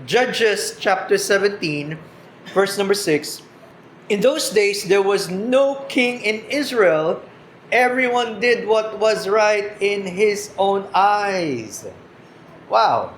Judges chapter 17, verse number 6. In those days, there was no king in Israel. Everyone did what was right in his own eyes. Wow!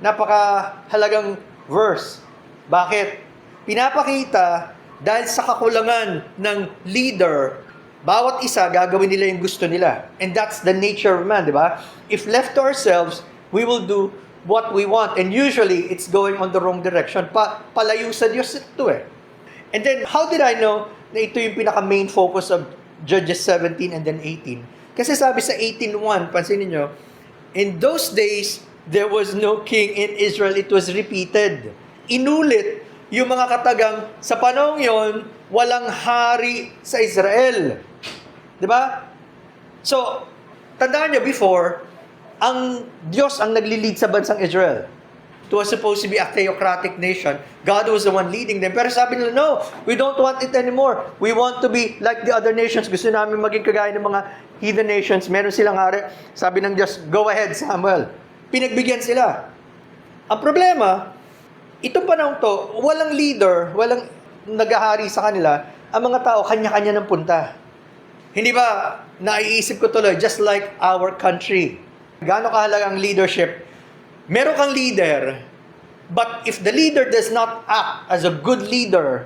Napakahalagang verse. Bakit? Pinapakita dahil sa kakulangan ng leader, bawat isa gagawin nila yung gusto nila. And that's the nature of man, di ba? If left to ourselves, we will do what we want. And usually, it's going on the wrong direction. Palayo sa Diyos ito eh. And then, how did I know na ito yung pinaka-main focus of Judges 17 and then 18? Kasi sabi sa 18:1, pansinin nyo, in those days, there was no king in Israel. It was repeated. Inulit yung mga katagang, sa panahon yon, walang hari sa Israel. Diba? So, tandaan nyo before, ang Diyos ang nagli-lead sa bansang Israel. It was supposed to be a theocratic nation. God was the one leading them. Pero sabi nila, no, we don't want it anymore. We want to be like the other nations. Gusto namin maging kagaya ng mga heathen nations. Meron silang hari. Sabi ng Diyos, go ahead, Samuel. Pinagbigyan sila. Ang problema, itong panahon to, walang leader, walang naghahari sa kanila. Ang mga tao, kanya-kanya ng punta. Hindi ba, naiisip ko tuloy, just like our country. Gaano kahalaga ang leadership? Meron kang leader, but if the leader does not act as a good leader,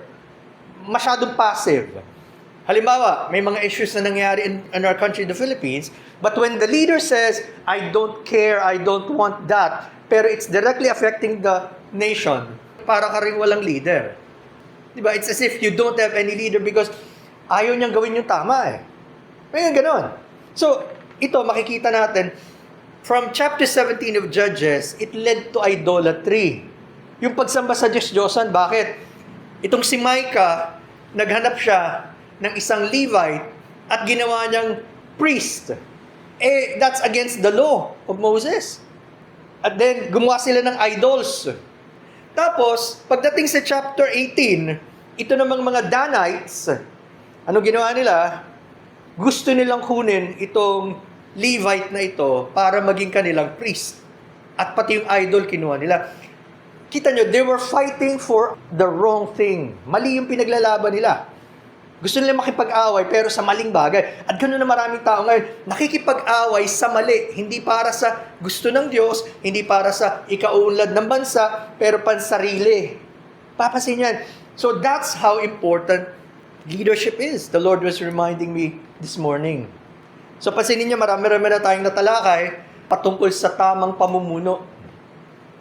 masyadong passive. Halimbawa, may mga issues na nangyari in our country, the Philippines, but when the leader says, I don't care, I don't want that, pero it's directly affecting the nation, para ka rin walang leader. Diba? It's as if you don't have any leader because ayaw niyang gawin yung tama eh. May ganon. So, ito makikita natin, from chapter 17 of Judges, it led to idolatry. Yung pagsamba sa Diyos-Diyosan, bakit? Itong si Micah, naghanap siya ng isang Levite at ginawa niyang priest. That's against the law of Moses. At then, gumawa sila ng idols. Tapos, pagdating sa chapter 18, ito namang mga Danites, ano ginawa nila? Gusto nilang kunin itong Levite na ito para maging kanilang priest. At pati yung idol kinuha nila. Kita nyo, they were fighting for the wrong thing. Mali yung pinaglalaban nila. Gusto nila makipag-away pero sa maling bagay. At ganoon na maraming tao ngayon, nakikipag-away sa mali. Hindi para sa gusto ng Diyos, hindi para sa ikauunlad ng bansa, pero pansarili. Papasin yan. So that's how important leadership is. The Lord was reminding me this morning. So, pansinin niyo, marami-rami na tayong natalakay patungkol sa tamang pamumuno.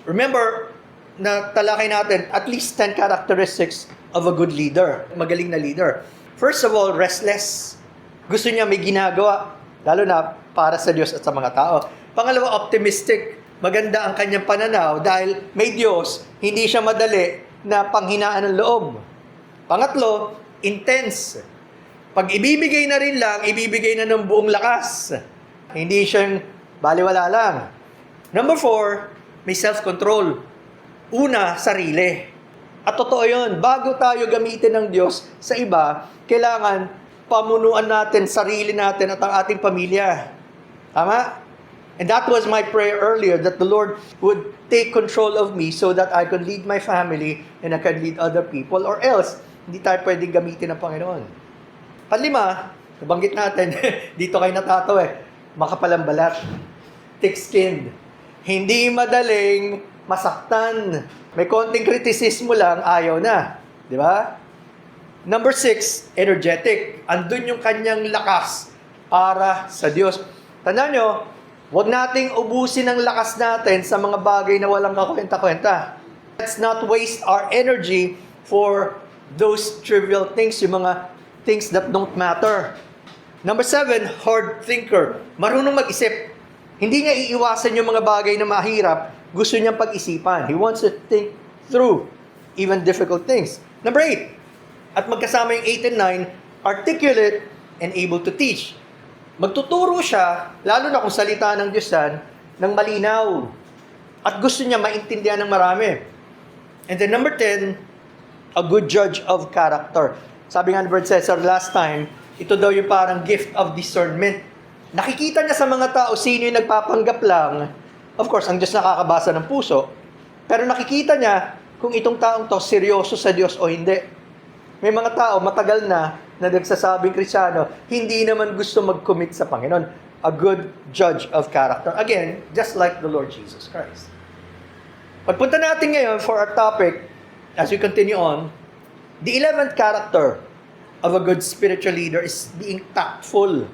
Remember, natalakay natin at least 10 characteristics of a good leader, magaling na leader. First of all, restless. Gusto niya may ginagawa, lalo na para sa Diyos at sa mga tao. Pangalawa, optimistic. Maganda ang kanyang pananaw dahil may Diyos, hindi siya madali na panghinaan ng loob. Pangatlo, intense. Pag ibibigay na rin lang, ibibigay na ng buong lakas. Hindi siyang baliwala lang. Number 4, may self-control. Una, sarili. At totoo yun, bago tayo gamitin ng Diyos sa iba, kailangan pamunuan natin, sarili natin at ang ating pamilya. Tama? And that was my prayer earlier, that the Lord would take control of me so that I could lead my family and I could lead other people, or else, hindi tayo pwedeng gamitin ng Panginoon. Panlima, nabanggit natin, dito kayo natataw makapalang balat, thick-skinned. Hindi madaling masaktan. May konting kritisismo lang, ayaw na. Di ba? Number 6, energetic. Andun yung kanyang lakas para sa Diyos. Tandaan nyo, huwag nating ubusin ang lakas natin sa mga bagay na walang kakwenta-kwenta. Let's not waste our energy for those trivial things, yung mga things that don't matter. Number 7, hard thinker. Marunong mag-isip. Hindi niya iiwasan yung mga bagay na mahirap. Gusto niyang pag-isipan. He wants to think through even difficult things. Number 8, at magkasama yung 8 and 9, articulate and able to teach. Magtuturo siya, lalo na kung salita ng Diyos yan, ng malinaw. At gusto niya maintindihan ng marami. And then number 10, a good judge of character. Sabi nga ni Brother Cesar last time, ito daw yung parang gift of discernment. Nakikita niya sa mga tao sino yung nagpapanggap lang. Of course, ang Diyos nakakabasa ng puso. Pero nakikita niya kung itong taong to seryoso sa Diyos o hindi. May mga tao matagal na nagsasabing Kristiyano, hindi naman gusto mag-commit sa Panginoon. A good judge of character. Again, just like the Lord Jesus Christ. Pagpunta natin ngayon for our topic, as we continue on, the 11th character of a good spiritual leader is being tactful.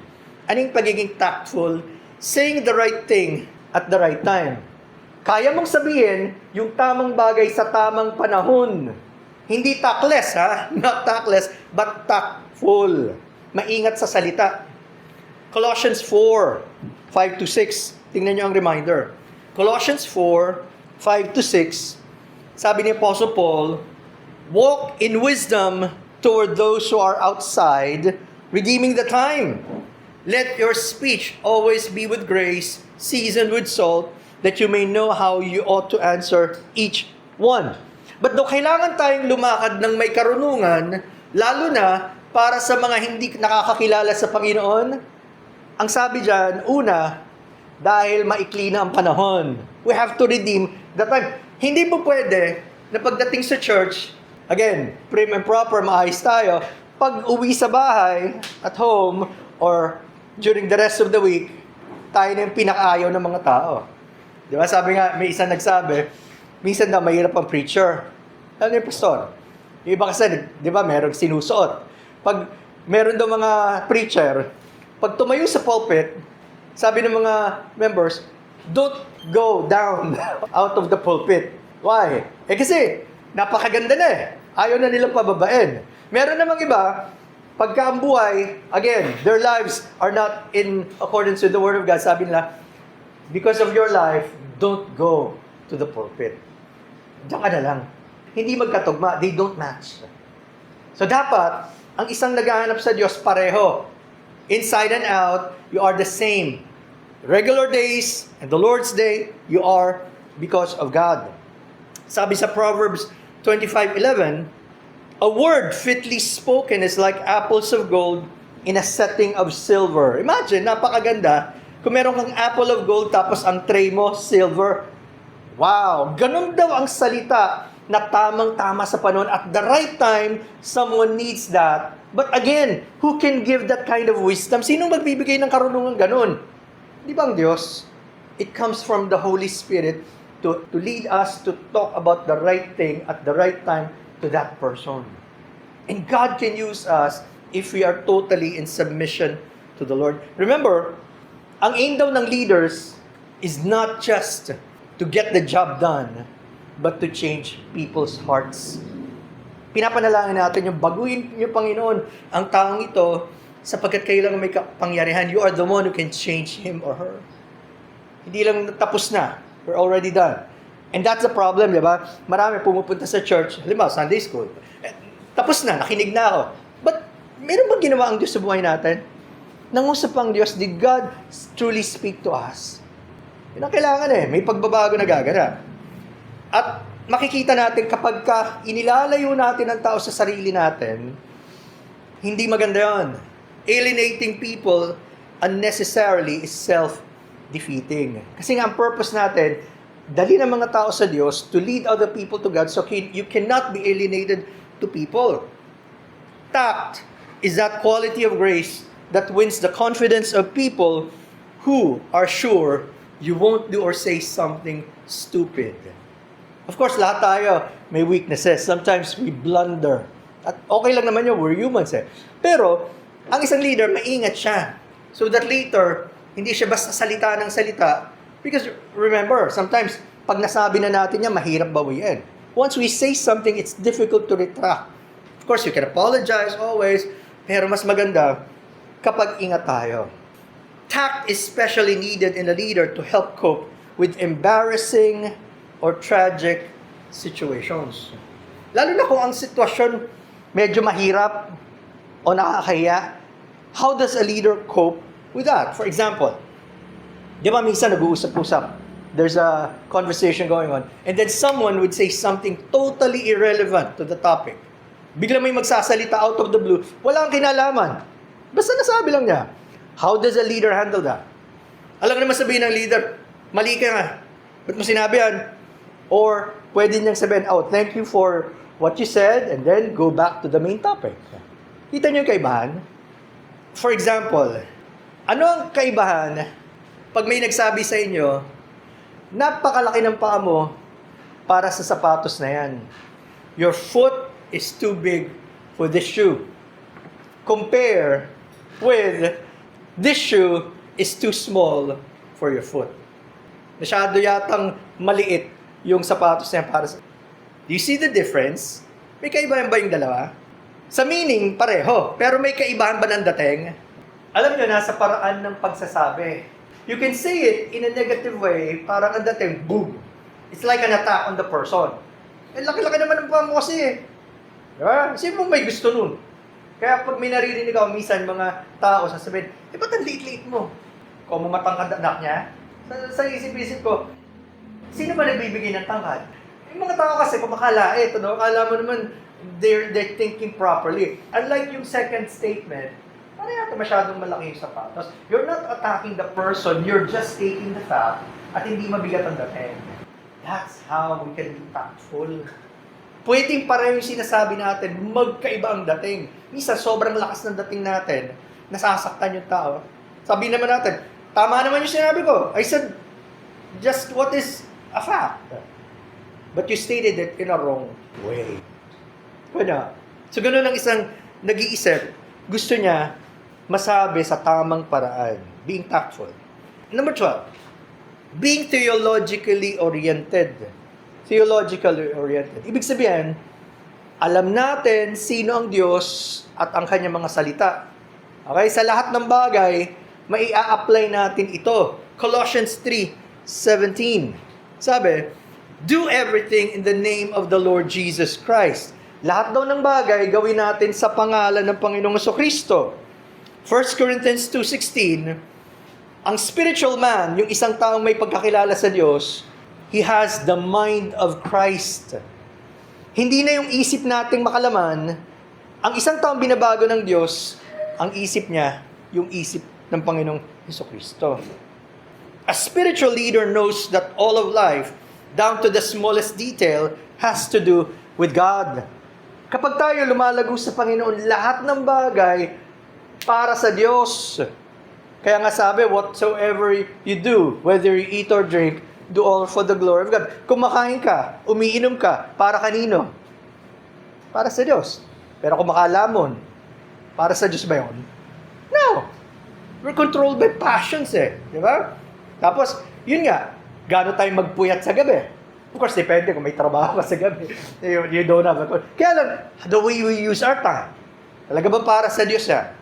Anong pagiging tactful? Saying the right thing at the right time. Kaya mong sabihin yung tamang bagay sa tamang panahon. Hindi tactless, ha? Not tactless, but tactful. Maingat sa salita. Colossians 4, 5 to 6. Tingnan nyo ang reminder. Colossians 4, 5 to 6. Sabi ni Apostle Paul, walk in wisdom toward those who are outside, redeeming the time. Let your speech always be with grace, seasoned with salt, that you may know how you ought to answer each one. But do kailangan tayong lumakad ng may karunungan, lalo na para sa mga hindi nakakakilala sa Panginoon? Ang sabi dyan, una, dahil maikli na ang panahon. We have to redeem the time. Hindi po pwede na pagdating sa church, again, prim and proper, maayos tayo, pag uwi sa bahay, at home, or during the rest of the week, tayo na yung pinakaayaw ng mga tao. Di ba? Sabi nga, may isang nagsabi, minsan daw mahirap ang preacher. Ano yung pastor? Yung iba kasi, di ba, merong sinusuot. Pag meron daw mga preacher, pag tumayo sa pulpit, sabi ng mga members, don't go down out of the pulpit. Why? Kasi, napakaganda na eh. Ayaw na nilang pababain. Meron namang iba, pagka ang buhay, again, their lives are not in accordance with the Word of God. Sabi nila, because of your life, don't go to the pulpit. Diyan ka na lang. Hindi magkatugma. They don't match. So dapat, ang isang naghahanap sa Diyos pareho. Inside and out, you are the same. Regular days and the Lord's Day, you are because of God. Sabi sa Proverbs 25:11, a word fitly spoken is like apples of gold in a setting of silver. Imagine, napakaganda. Kung meron kang apple of gold tapos ang tray mo, silver. Wow! Ganun daw ang salita na tamang-tama sa panahon. At the right time, someone needs that. But again, who can give that kind of wisdom? Sino magbibigay ng karunungan ganun? Di ba ang Diyos? It comes from the Holy Spirit to lead us to talk about the right thing at the right time to that person. And God can use us if we are totally in submission to the Lord. Remember, ang aim daw ng leaders is not just to get the job done, but to change people's hearts. Pinapanalangin natin yung baguhin niyo, Panginoon, ang taong ito sapagkat kayo lang may kapangyarihan. You are the one who can change him or her. Hindi lang tapos na. We're already done. And that's the problem, di ba? Marami pumupunta sa church, halimbawa, Sunday school. Tapos na, nakinig na ako. But, meron bang ginawa ang Diyos sa buhay natin? Nangusap ang Diyos, did God truly speak to us? Yun ang kailangan eh. May pagbabago na gaganap. At makikita natin kapag inilalayo natin ang tao sa sarili natin, hindi maganda yun. Alienating people unnecessarily is self-defeating. Kasi nga ang purpose natin, dali ng mga tao sa Diyos to lead other people to God so you cannot be alienated to people. Tact is that quality of grace that wins the confidence of people who are sure you won't do or say something stupid. Of course, lahat tayo may weaknesses. Sometimes we blunder. At okay lang naman yun, we're humans eh. Pero, ang isang leader, maingat siya. So that later, hindi siya basta salita ng salita. Because remember, sometimes, pag nasabi na natin yan, mahirap bawiin. Once we say something, it's difficult to retract. Of course, you can apologize always, pero mas maganda kapag ingat tayo. Tact is especially needed in a leader to help cope with embarrassing or tragic situations. Lalo na kung ang sitwasyon medyo mahirap o nakakahiya, how does a leader cope with that? For example, di ba minsan nag-uusap-usap, there's a conversation going on, and then someone would say something totally irrelevant to the topic. Bigla may magsasalita out of the blue, wala kang kinalaman. Basta nasabi lang niya. How does a leader handle that? Alam naman sabihin ng leader, mali ka nga. Ba't mo sinabi yan? Or, pwede niyang sabihin, oh, thank you for what you said, and then go back to the main topic. Kita niyo yung kaibahan? For example, ano ang kaibahan pag may nagsabi sa inyo, napakalaki ng paa mo para sa sapatos na yan. Your foot is too big for this shoe. Compare with this shoe is too small for your foot. Masyado yatang maliit yung sapatos niya para sa... Do you see the difference? May kaibahan ba yung dalawa? Sa meaning, pareho. Pero may kaibahan ba ng dating? Alam nyo, nasa paraan ng pagsasabi. You can say it in a negative way, parang ang dating, boom. It's like an attack on the person. Eh, laki-laki naman ang paa mo kasi eh. Diba? Sino mo may gusto nun? Kaya pag may naririnig ako, minsan mga tao sasabihin, ba't ang liit-liit mo? Kung mamatangkad anak niya, sa isip-isip ko, sino ba nagbibigay ng tangkad? Yung mga tao kasi, kumakalait, akala mo naman, they're thinking properly. Unlike yung second statement, ano yata masyadong malaki yung sapatos? You're not attacking the person, you're just stating the fact at hindi mabigat ang dating. That's how we can be tactful. Pwedeng pareho yung sinasabi natin, magkaiba ang dating. Minsan, sobrang lakas ng dating natin, nasasaktan yung tao. Sabi naman natin, tama naman yung sinabi ko. I said, just what is a fact. But you stated it in a wrong way. Kaya, so ganun ang isang nag-iisip, gusto niya masabi sa tamang paraan, being tactful. Number 12, being theologically oriented. Theologically oriented. Ibig sabihin, alam natin sino ang Diyos at ang kanyang mga salita. Okay? Sa lahat ng bagay, mai-a-apply natin ito. Colossians 3:17. Sabi, do everything in the name of the Lord Jesus Christ. Lahat daw ng bagay, gawin natin sa pangalan ng Panginoong Jesucristo. 1 Corinthians 2:16, ang spiritual man, yung isang taong may pagkakilala sa Diyos, he has the mind of Christ. Hindi na yung isip nating makalaman, ang isang taong binabago ng Diyos, ang isip niya, yung isip ng Panginoong Jesucristo. A spiritual leader knows that all of life, down to the smallest detail, has to do with God. Kapag tayo lumalago sa Panginoon, lahat ng bagay para sa Diyos. Kaya nga sabi, whatsoever you do, whether you eat or drink, do all for the glory of God. Kumakain ka, umiinom ka, para kanino? Para sa Diyos. Pero kung makalamon, para sa Diyos ba yun? No. We're controlled by passions eh. Di ba? Tapos, yun nga, gaano tayo magpuyat sa gabi? Of course, depende kung may trabaho ka sa gabi. You don't have a... Kaya lang, the way we use our time, talaga ba para sa Diyos yan?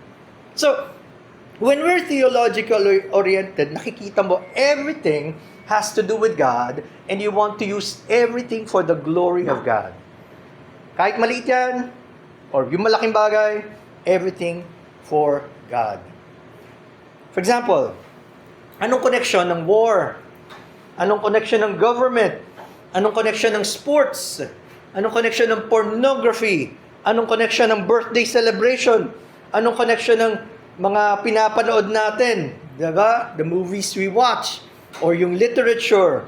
So, when we're theologically oriented, nakikita mo everything has to do with God and you want to use everything for the glory of God. Kahit maliit yan, or yung malaking bagay, everything for God. For example, anong connection ng war? Anong connection ng government? Anong connection ng sports? Anong connection ng pornography? Anong connection ng birthday celebration? Anong connection ng mga pinapanood natin? Diba? The movies we watch, or yung literature,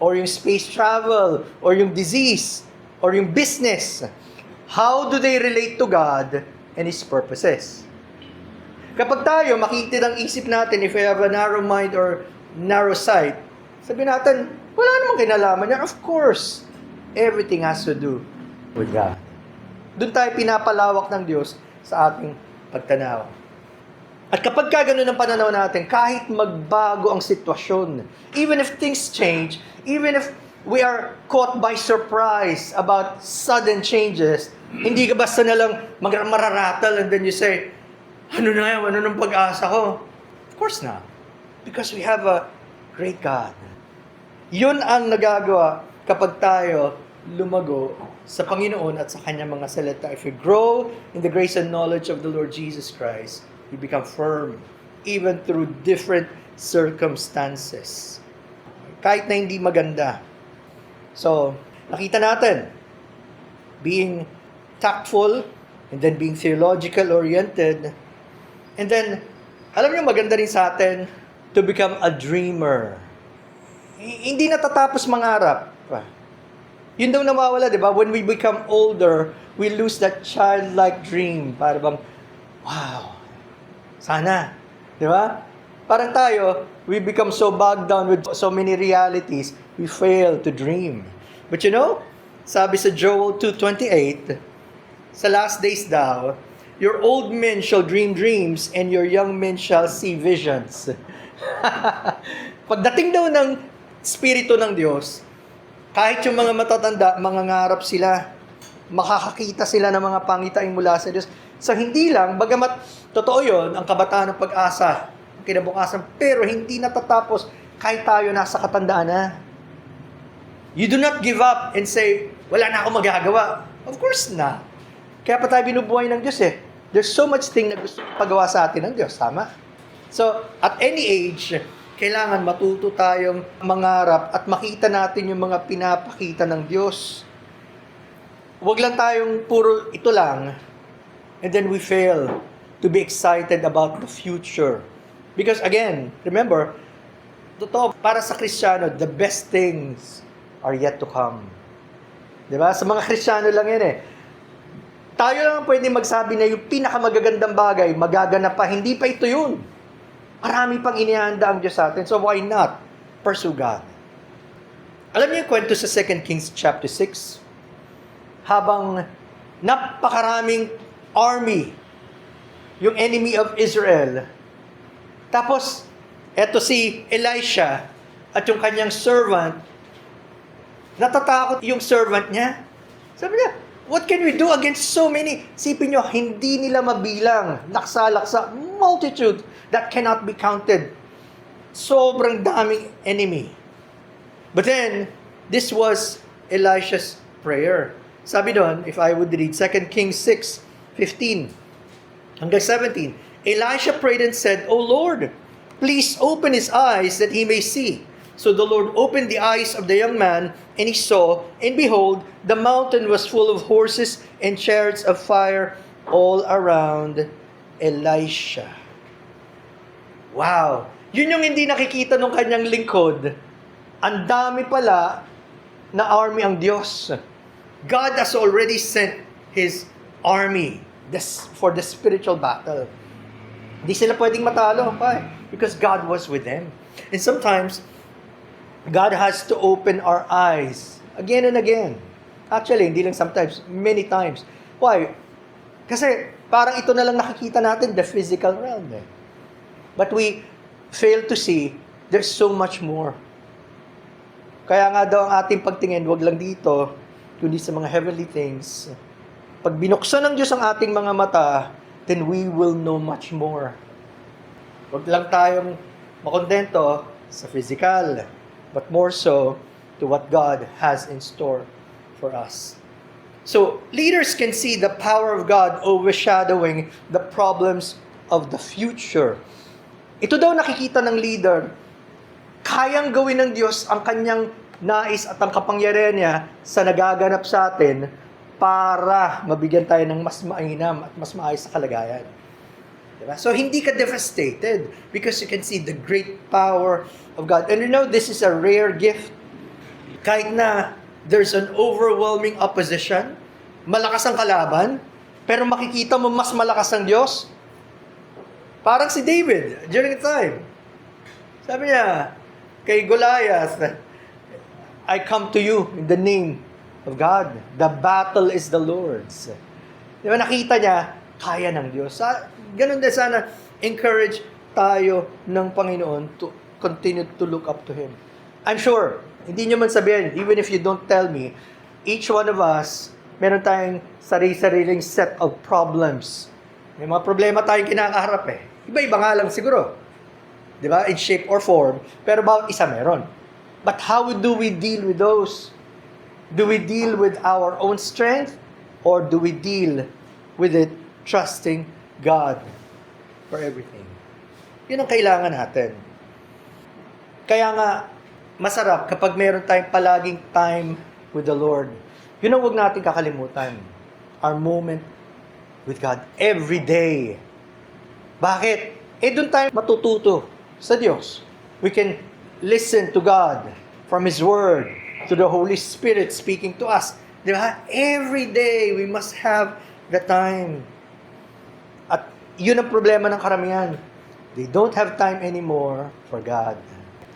or yung space travel, or yung disease, or yung business. How do they relate to God and His purposes? Kapag tayo makitid ang isip natin, if we have a narrow mind or narrow sight, sabihin natin, wala namang kinalaman yan. Of course, everything has to do with God. Doon tayo pinapalawak ng Diyos sa ating pagtanaw. At kapag ganun ang pananaw natin, kahit magbago ang sitwasyon, even if things change, even if we are caught by surprise about sudden changes, hindi ka basta na lang mararatal and then you say, ano na yan? Ano nang pag-asa ko? Of course not. Because we have a great God. Yun ang nagagawa kapag tayo lumago sa Panginoon at sa Kanyang mga salita. If we grow in the grace and knowledge of the Lord Jesus Christ, we become firm, even through different circumstances. Kahit na hindi maganda. So, nakita natin, being tactful, and then being theological oriented, and then, alam niyo maganda rin sa atin, to become a dreamer. Hindi natatapos mangarap. Yun daw nawawala, di ba? When we become older, we lose that childlike dream. Para bang, wow, sana. Di ba? Parang tayo, we become so bogged down with so many realities, we fail to dream. But you know, sabi sa Joel 2:28, sa last days daw, your old men shall dream dreams, and your young men shall see visions. Pagdating daw ng Espiritu ng Diyos, kahit yung mga matatanda, mangangarap sila, makakakita sila ng mga pangitain mula sa Diyos. So hindi lang, bagamat totoo yun, ang kabataan ng pag-asa, ang kinabukasan, pero hindi natatapos kahit tayo nasa katandaan na. You do not give up and say, wala na akong magagawa. Of course na. Kaya pa tayo binubuhay ng Diyos eh. There's so much thing na gusto pagawa sa atin ng Diyos, tama? So, at any age, kailangan matuto tayong mangarap at makita natin yung mga pinapakita ng Diyos. Huwag lang tayong puro ito lang, and then we fail to be excited about the future. Because again, remember, totoo, para sa Kristiyano, the best things are yet to come. Diba? Sa mga Kristiyano lang yan eh. Tayo lang pwede magsabi na yung pinakamagagandang bagay, magaganap pa. Hindi pa ito yun. Marami pang inihanda ang Diyos sa atin. So why not pursue God? Alam niyo yung kwento sa 2 Kings chapter 6? Habang napakaraming army, yung enemy of Israel. Tapos, eto si Elisha at yung kanyang servant, natatakot yung servant niya. Sabi niya, what can we do against so many? Sipin nyo, hindi nila mabilang. Laksa-laksa, multitude that cannot be counted. Sobrang daming enemy. But then, this was Elisha's prayer. Sabi doon, if I would read 2 Kings 6:15 hanggang 17, Elisha prayed and said, O Lord, please open his eyes that he may see. So the Lord opened the eyes of the young man, and he saw, and behold, the mountain was full of horses and chariots of fire all around Elisha. Wow! Yun yung hindi nakikita ng kanyang lingkod. Ang dami pala na army ang Diyos. God has already sent His army for the spiritual battle. Hindi sila pwedeng matalo. Why? Because God was with them. And sometimes, God has to open our eyes again and again. Actually, hindi lang sometimes, many times. Why? Kasi parang ito na lang nakikita natin, the physical realm. But we fail to see there's so much more. Kaya nga daw ang ating pagtingin, wag lang dito, kundi sa mga heavenly things. Pag binuksan ng Diyos ang ating mga mata, then we will know much more. Wag lang tayong makontento sa physical, but more so to what God has in store for us. So, leaders can see the power of God overshadowing the problems of the future. Ito daw nakikita ng leader, kayang gawin ng Diyos ang kanyang nais at ang kapangyarihan niya sa nagaganap sa atin para mabigyan tayo ng mas mainam at mas maayos na kalagayan. Diba? So, hindi ka devastated because you can see the great power of God. And you know, this is a rare gift. Kahit na there's an overwhelming opposition, malakas ang kalaban, pero makikita mo mas malakas ang Diyos. Parang si David, during the time. Sabi niya, kay Goliath, I come to you in the name of God. The battle is the Lord's. Di ba nakita niya, kaya ng Diyos. Ganun din sana, encourage tayo ng Panginoon to continue to look up to Him. I'm sure, hindi nyo man sabihin, even if you don't tell me, each one of us, meron tayong sarili-sariling set of problems. May mga problema tayong kinakaharap eh. Iba-iba nga lang siguro. Di ba? In shape or form. Pero bawat isa meron. But how do we deal with those? Do we deal with our own strength? Or do we deal with it trusting God for everything? Yun ang kailangan natin. Kaya nga, masarap kapag meron tayong palaging time with the Lord. Yun ang huwag natin kakalimutan. Our moment with God every day. Bakit? Doon tayo matututo sa Diyos. We can listen to God from His Word. to the Holy Spirit speaking to us. Di ba? Every day, we must have the time. At yun ang problema ng karamihan. They don't have time anymore for God.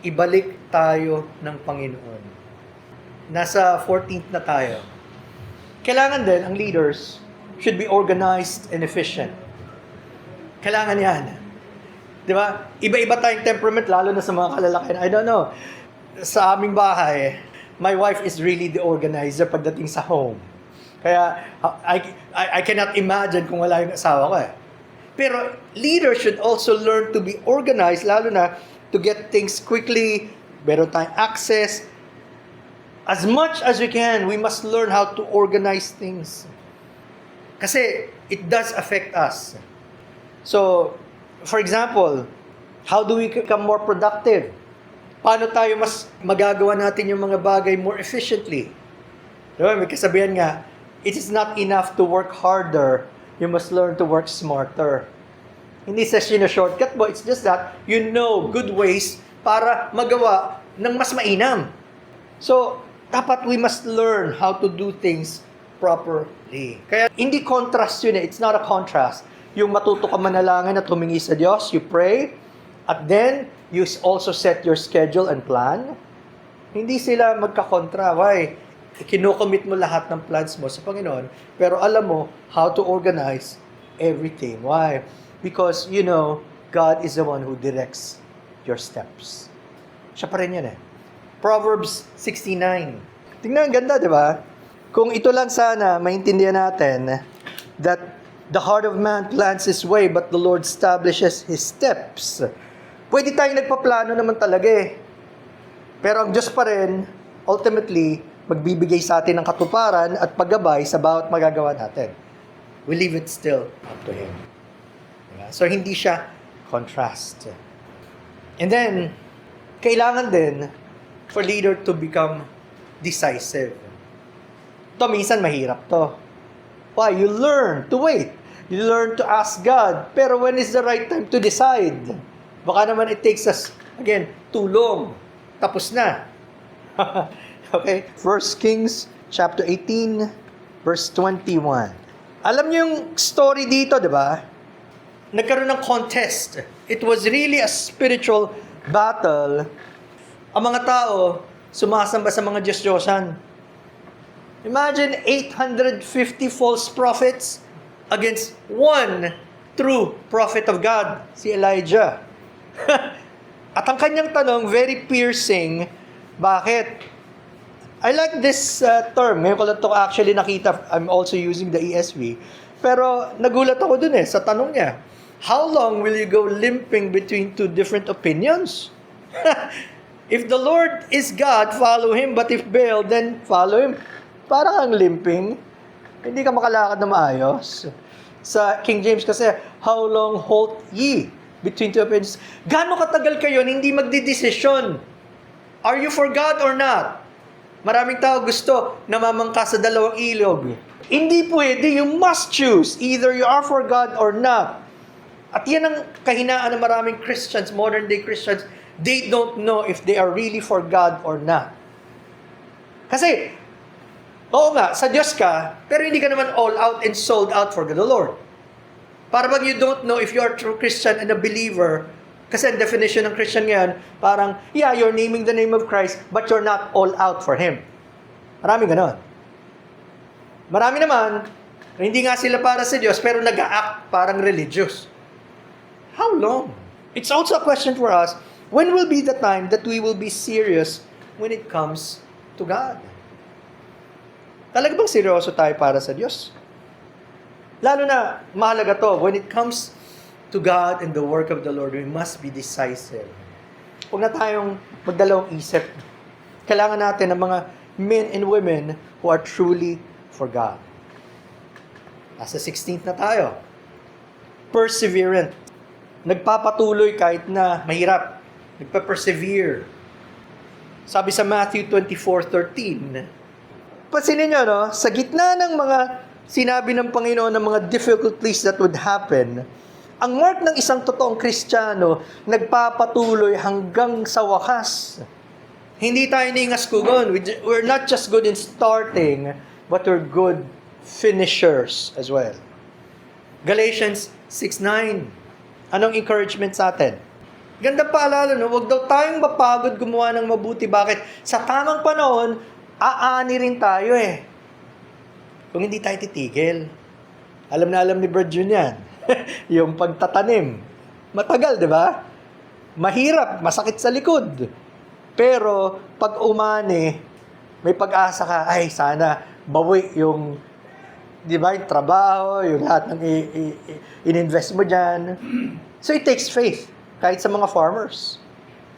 Ibalik tayo ng Panginoon. Nasa 14th na tayo. Kailangan din, ang leaders should be organized and efficient. Kailangan yan. Di ba? Iba-iba tayong temperament, lalo na sa mga kalalakihan. I don't know. Sa aming bahay, my wife is really the organizer pagdating sa home. Kaya, I cannot imagine kung wala yung asawa ko eh. Pero, leaders should also learn to be organized, lalo na to get things quickly, meron tayong access. As much as we can, we must learn how to organize things. Kasi, it does affect us. So, for example, how do we become more productive? Paano tayo mas magagawa natin yung mga bagay more efficiently? Diba? May kasabihan nga, it is not enough to work harder. You must learn to work smarter. Hindi sa shortcut mo, it's just that you know good ways para magawa ng mas mainam. So, dapat we must learn how to do things properly. Kaya, hindi contrast yun eh. It's not a contrast. Yung matuto ka manalangin at humingi sa Diyos, you pray, at then, you also set your schedule and plan. Hindi sila magkakontra. Why? Kinocommit mo lahat ng plans mo sa Panginoon, pero alam mo how to organize everything. Why? Because, you know, God is the one who directs your steps. Siya pa rin yan eh. Proverbs 69. Tingnan, ang ganda, di ba? Kung ito lang sana, maintindihan natin that the heart of man plans his way, but the Lord establishes his steps. Pwede tayong nagpaplano naman talaga eh. Pero ang Diyos pa rin, ultimately, magbibigay sa atin ng katuparan at paggabay sa bawat magagawa natin. We leave it still up to Him. So, hindi siya contrast. And then, kailangan din for leader to become decisive. Ito, minsan mahirap to. Why? You learn to wait. You learn to ask God. Pero when is the right time to decide? Baka naman it takes us, again, too long. Tapos na. Okay? 1 Kings chapter 18, verse 21. Alam niyo yung story dito, di ba? Nagkaroon ng contest. It was really a spiritual battle. Ang mga tao, sumasamba sa mga Diyos-Diyosan. Imagine 850 false prophets against one true prophet of God, si Elijah. At ang kanyang tanong, very piercing, bakit? I like this term. Ngayon ko lang ito actually nakita. I'm also using the ESV. Pero nagulat ako dun eh, sa tanong niya. How long will you go limping between two different opinions? If the Lord is God, follow Him. But if Baal, then follow Him. Parang ang limping. Hindi ka makalakad na maayos. Sa King James kasi, how long halt ye between two opinions? Gano'ng katagal kayo hindi magdidesisyon? Are you for God or not? Maraming tao gusto namamangka sa dalawang ilog. Hindi pwede. You must choose. Either you are for God or not. At yan ang kahinaan ng maraming Christians, modern day Christians. They don't know if they are really for God or not. Kasi, oo nga, sa Diyos ka, pero hindi ka naman all out and sold out for the Lord. Para bang you don't know if you are a true Christian and a believer, kasi ang definition ng Christian ngayon, parang, yeah, you're naming the name of Christ, but you're not all out for Him. Marami ganon. Marami naman, hindi nga sila para sa Diyos, pero nag-a-act parang religious. How long? It's also a question for us, when will be the time that we will be serious when it comes to God? Talaga bang seryoso tayo para sa Diyos? Lalo na, mahalaga to, when it comes to God and the work of the Lord, we must be decisive. Huwag na tayong magdalawang isip. Kailangan natin ng mga men and women who are truly for God. Nasa 16th na tayo. Perseverant. Nagpapatuloy kahit na mahirap. Nagpa-persevere. Sabi sa Matthew 24:13, pansinin nyo, no? Sa gitna ng mga sinabi ng Panginoon ng mga difficulties that would happen, ang mark ng isang totoong Kristiyano, nagpapatuloy hanggang sa wakas. Hindi tayo ningaskugon. We're not just good in starting, but we're good finishers as well. Galatians 6:9. Anong encouragement sa atin? Ganda paalala, no? Huwag daw tayong mapagod gumawa ng mabuti. Bakit? Sa tamang panahon, aani rin tayo eh. Kung hindi tayo titigil. Alam na alam ni Brad Jun yan. Yung pagtatanim. Matagal, di ba? Mahirap, masakit sa likod. Pero, pag umani, may pag-asa ka, ay, sana bawi yung, di ba, yung trabaho, yung lahat ng in-invest mo dyan. So, it takes faith, kahit sa mga farmers.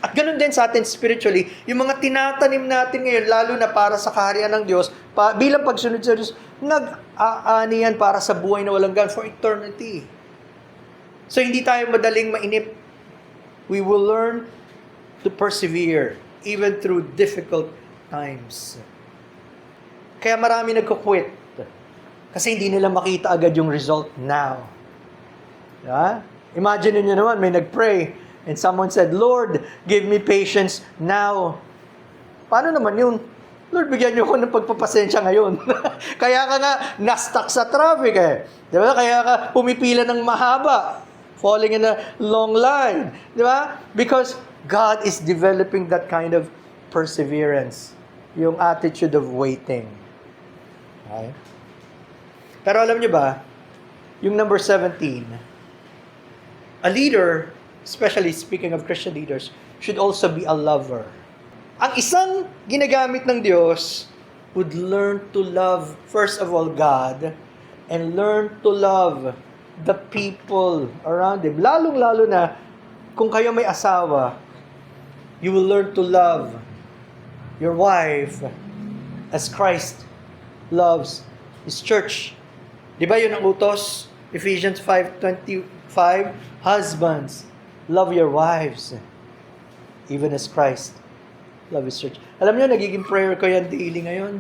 At ganun din sa atin spiritually, yung mga tinatanim natin ngayon, lalo na para sa kaharian ng Diyos, bilang pagsunod sa Diyos, nag-aani yan para sa buhay na walang gan for eternity. So, hindi tayo madaling mainip. We will learn to persevere even through difficult times. Kaya marami nagko-quit kasi hindi nila makita agad yung result now. Yeah? Imagine niyo naman, may nag-pray and someone said, Lord, give me patience now. Paano naman yun? Lord, bigyan niyo ako ng pagpapasensya ngayon. Kaya ka nga na-stuck sa traffic eh. Di ba? Kaya ka pumipila ng mahaba. Falling in a long line. Di ba? Because God is developing that kind of perseverance. Yung attitude of waiting. Okay? Pero alam niyo ba, yung number 17, a leader, especially speaking of Christian leaders, should also be a lover. Ang isang ginagamit ng Diyos would learn to love, first of all, God, and learn to love the people around him. Lalong-lalo na, kung kayo may asawa, you will learn to love your wife as Christ loves His church. Di ba yun ang utos? Ephesians 5:25, husbands, love your wives, even as Christ loves His church. Alam niyo, nagiging prayer ko yan daily ngayon.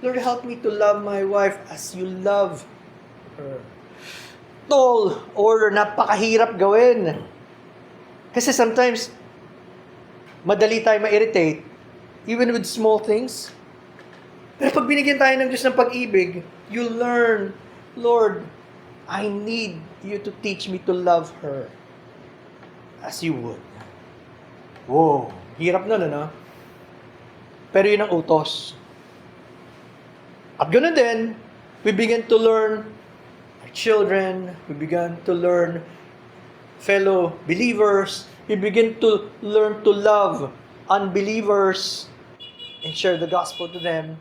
Lord, help me to love my wife as you love her. Tall order, napakahirap gawin. Kasi sometimes, madali tayo ma-irritate, even with small things. Pero pag binigyan tayo ng Diyos ng pag-ibig, you learn, Lord, I need you to teach me to love her as you would. Whoa, hirap nun, ano? Pero yun ang utos. At ganoon din, we begin to learn our children, we begin to learn fellow believers, we begin to learn to love unbelievers and share the gospel to them.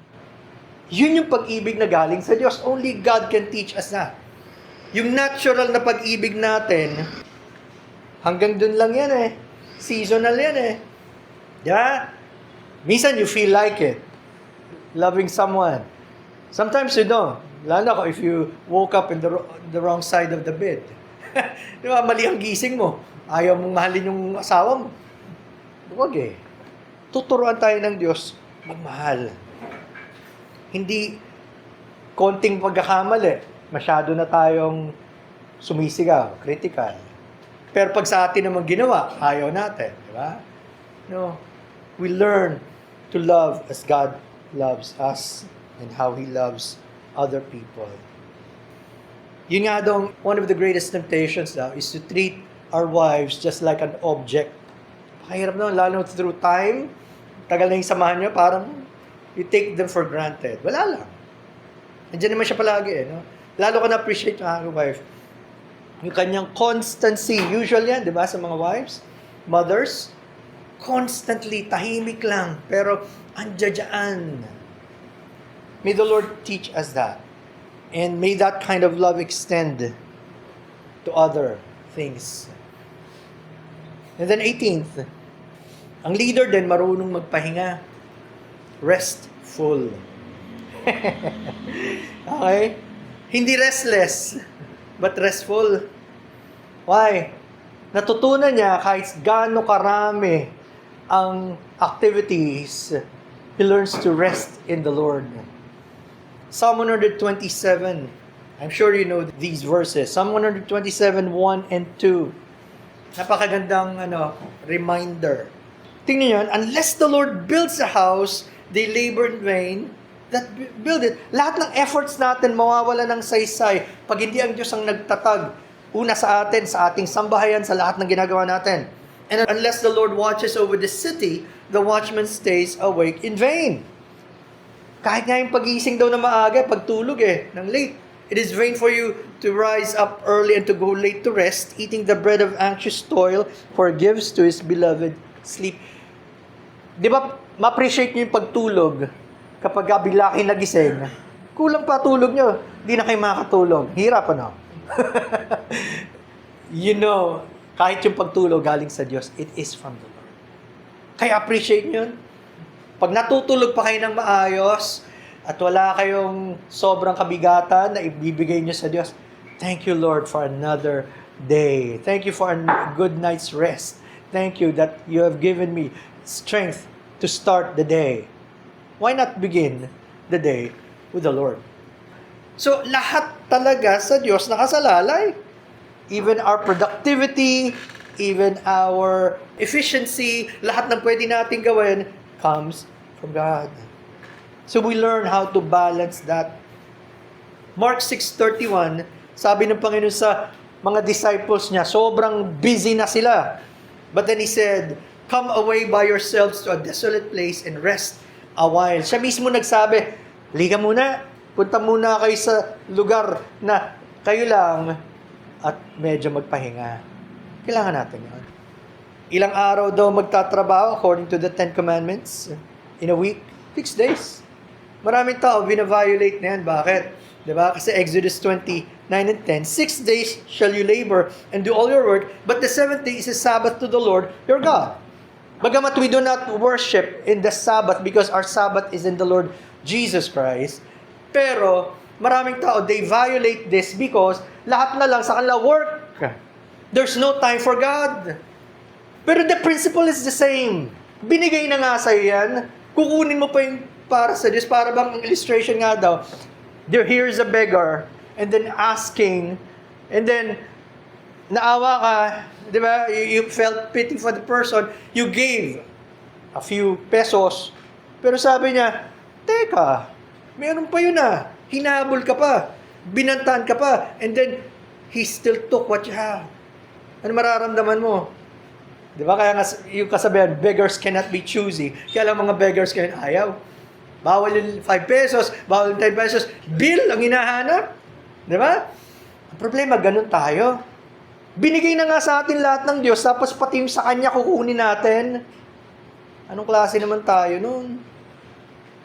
Yun yung pag-ibig na galing sa Diyos. Only God can teach us that. Yung natural na pag-ibig natin, hanggang dun lang yan eh. Seasonal yan eh. Yeah? Minsan you feel like it. Loving someone. Sometimes you don't. Lalo na if you woke up in the wrong side of the bed. Di ba? Mali ang gising mo. Ayaw mong mahalin yung asawa mo. Huwag eh. Tuturuan tayo ng Diyos magmahal. Hindi konting pagkakamali, masyado na tayong sumisigaw, critical. Pero pag sa atin naman ginawa, ayaw natin, di ba? No. We learn to love as God loves us and how He loves other people. Yun nga daw, one of the greatest temptations daw is to treat our wives just like an object. Pakahirap naman, lalo through time, tagal na yung samahan nyo, parang you take them for granted. Wala lang. Nandiyan naman siya palagi, no? Lalo ka na-appreciate ng aking wife. Yung kanyang constancy, usual yan, di ba, sa mga wives, mothers, constantly, tahimik lang, pero andyan. May the Lord teach us that. And may that kind of love extend to other things. And then 18th, ang leader din marunong magpahinga. Restful. Okay? Hindi restless, but restful. Why? Natutunan niya kahit gaano karami ang activities, he learns to rest in the Lord. Psalm 127. I'm sure you know these verses. Psalm 127, 1 and 2. Napakagandang reminder. tingnan nyo yan, unless the Lord builds a house, they labor in vain that build it. Lahat ng efforts natin mawawala ng saysay pag hindi ang Diyos ang nagtatag. Una sa atin, sa ating sambahayan, sa lahat ng ginagawa natin. And unless the Lord watches over the city, the watchman stays awake in vain. Kahit nga yung pag-iising daw na maaga, pagtulog ng late. It is vain for you to rise up early and to go late to rest, eating the bread of anxious toil, for gives to his beloved sleep. Di ba, ma-appreciate nyo yung pagtulog kapag bigla kayo nagising? Kulang pa tulog nyo, di na kayo makakatulog. Hirap, ano? You know, kahit yung pagtulog galing sa Diyos, it is from the Lord. Kaya appreciate nyo yun. Pag natutulog pa kayo ng maayos, at wala kayong sobrang kabigatan na ibibigay nyo sa Diyos, thank you, Lord, for another day. Thank you for a good night's rest. Thank you that you have given me strength to start the day. Why not begin the day with the Lord? So, lahat talaga sa Diyos nakasalalay. Even our productivity, even our efficiency, lahat ng pwede natin gawin comes from God. So we learn how to balance that. Mark 6:31, sabi ng Panginoon sa mga disciples niya, sobrang busy na sila. But then He said, "Come away by yourselves to a desolate place and rest a while." Siya mismo nagsabi, "Liga muna, punta muna kayo sa lugar na kayo lang at medyo magpahinga." Kailangan natin yun. Ilang araw daw magtatrabaho according to the 10 Commandments in a week? 6 days. Maraming tao, bina-violate na yan. Bakit? Diba? Kasi Exodus 29 and 10, 6 days shall you labor and do all your work, but the 7th day is a Sabbath to the Lord your God. Bagamat we do not worship in the Sabbath because our Sabbath is in the Lord Jesus Christ, pero maraming tao, they violate this because lahat na lang sa kanila work. There's no time for God. Pero the principle is the same. Binigay na nga sa'yo yan, kukunin mo pa yung para sa Diyos, para bang illustration nga daw, here's a beggar, and then asking, and then, naawa ka, di ba, you felt pity for the person, you gave a few pesos, pero sabi niya, teka, meron pa yun hinabol ka pa, binantaan ka pa, and then, he still took what you have. Ano mararamdaman mo? Di ba, kaya nga, yung kasabihan, beggars cannot be choosy, kaya lang mga beggars kayo ayaw. Bawal yung 5 pesos, bawal yung 10 pesos. Bill ang hinahanap. Di ba? Ang problema, ganun tayo. Binigay na nga sa atin lahat ng Diyos, tapos pati yung sa Kanya kukunin natin. Anong klase naman tayo nun?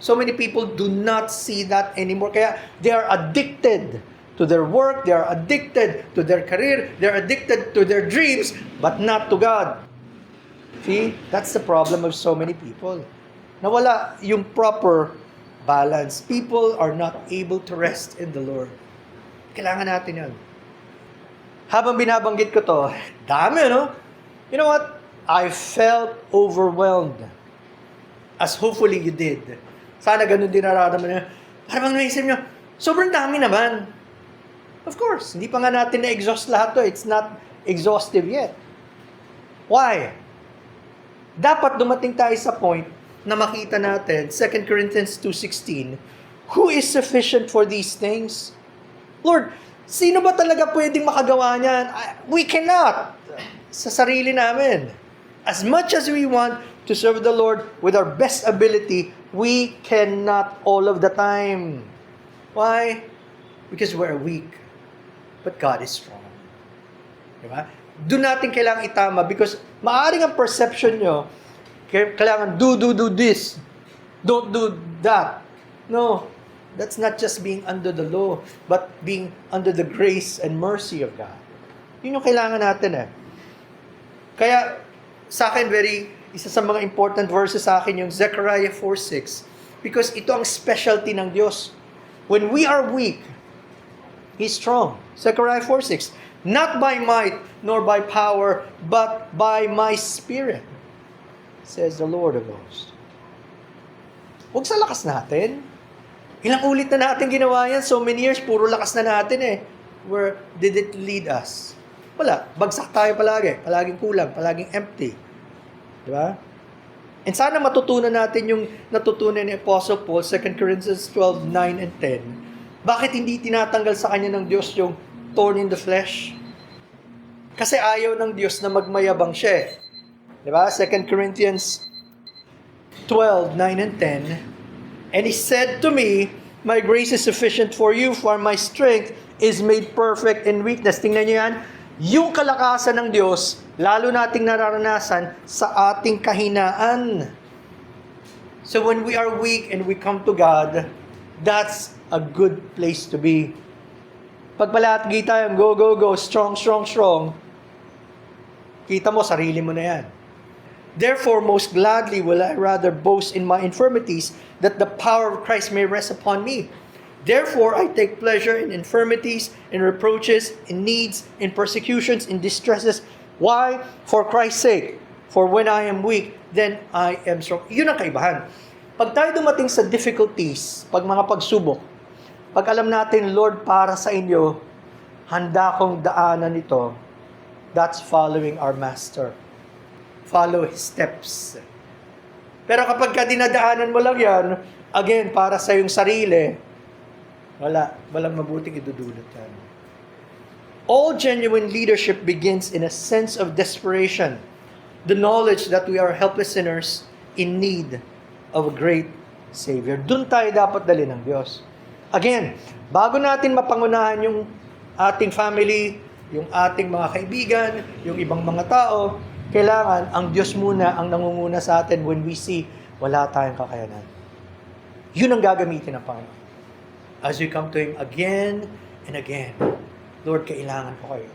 So many people do not see that anymore. Kaya they are addicted to their work, they are addicted to their career, they are addicted to their dreams, but not to God. See? That's the problem of so many people. Nawala yung proper balance. People are not able to rest in the Lord. Kailangan natin yun. Habang binabanggit ko to, dami, no? You know what? I felt overwhelmed. As hopefully you did. Sana ganun din nararamdaman niyo. Parang naisip niyo, sobrang dami naman. Of course, hindi pa nga natin na-exhaust lahat to. It's not exhaustive yet. Why? Dapat dumating tayo sa point na makita natin, 2 Corinthians 2:16, who is sufficient for these things? Lord, sino ba talaga pwedeng makagawa niyan? We cannot. Sa sarili namin. As much as we want to serve the Lord with our best ability, we cannot all of the time. Why? Because we're weak. But God is strong. Diba? Doon natin kailangang itama because maaaring ang perception nyo, kailangan do this. Don't do that. No. That's not just being under the law, but being under the grace and mercy of God. Yun yung kailangan natin Kaya, sa akin, isa sa mga important verses sa akin yung Zechariah 4:6. Because ito ang specialty ng Diyos. When we are weak, He's strong. Zechariah 4:6. Not by might, nor by power, but by my Spirit, says the Lord of hosts. Huwag sa lakas natin. Ilang ulit na natin ginawa yan. So many years, puro lakas na natin Where did it lead us? Wala. Bagsak tayo palagi. Palaging kulang. Palaging empty. Diba? And sana matutunan natin yung natutunan ni Apostle Paul, 2 Corinthians 12:9 and 10. Bakit hindi tinatanggal sa kanya ng Diyos yung thorn in the flesh? Kasi ayaw ng Diyos na magmayabang siya. Diba? 2 Corinthians 12:9 and 10. And he said to me, my grace is sufficient for you, for my strength is made perfect in weakness. Tingnan niyo yan. Yung kalakasan ng Diyos, lalo nating nararanasan sa ating kahinaan. So when we are weak and we come to God, that's a good place to be. Pagpalatgi tayo, go, go, go, strong, strong, strong. Kita mo, sarili mo na yan. Therefore, most gladly will I rather boast in my infirmities, that the power of Christ may rest upon me. Therefore, I take pleasure in infirmities, in reproaches, in needs, in persecutions, in distresses. Why? For Christ's sake. For when I am weak, then I am strong. Yun ang kaibahan. Pag tayo dumating sa difficulties, pag mga pagsubok, pag alam natin, Lord, para sa inyo, handa kong daanan ito, that's following our Master. Follow His steps. Pero kapag ka dinadaanan mo lang yan, again, para sa iyong sarili, walang mabuting idudulot yan. All genuine leadership begins in a sense of desperation, the knowledge that we are helpless sinners in need of a great Savior. Doon tayo dapat dali ng Diyos. Again, bago natin mapangunahan yung ating family, yung ating mga kaibigan, yung ibang mga tao, kailangan ang Diyos muna ang nangunguna sa atin when we see wala tayong kakayanan. Yun ang gagamitin ng Panginoon. As we come to Him again and again, Lord, kailangan ko kayo.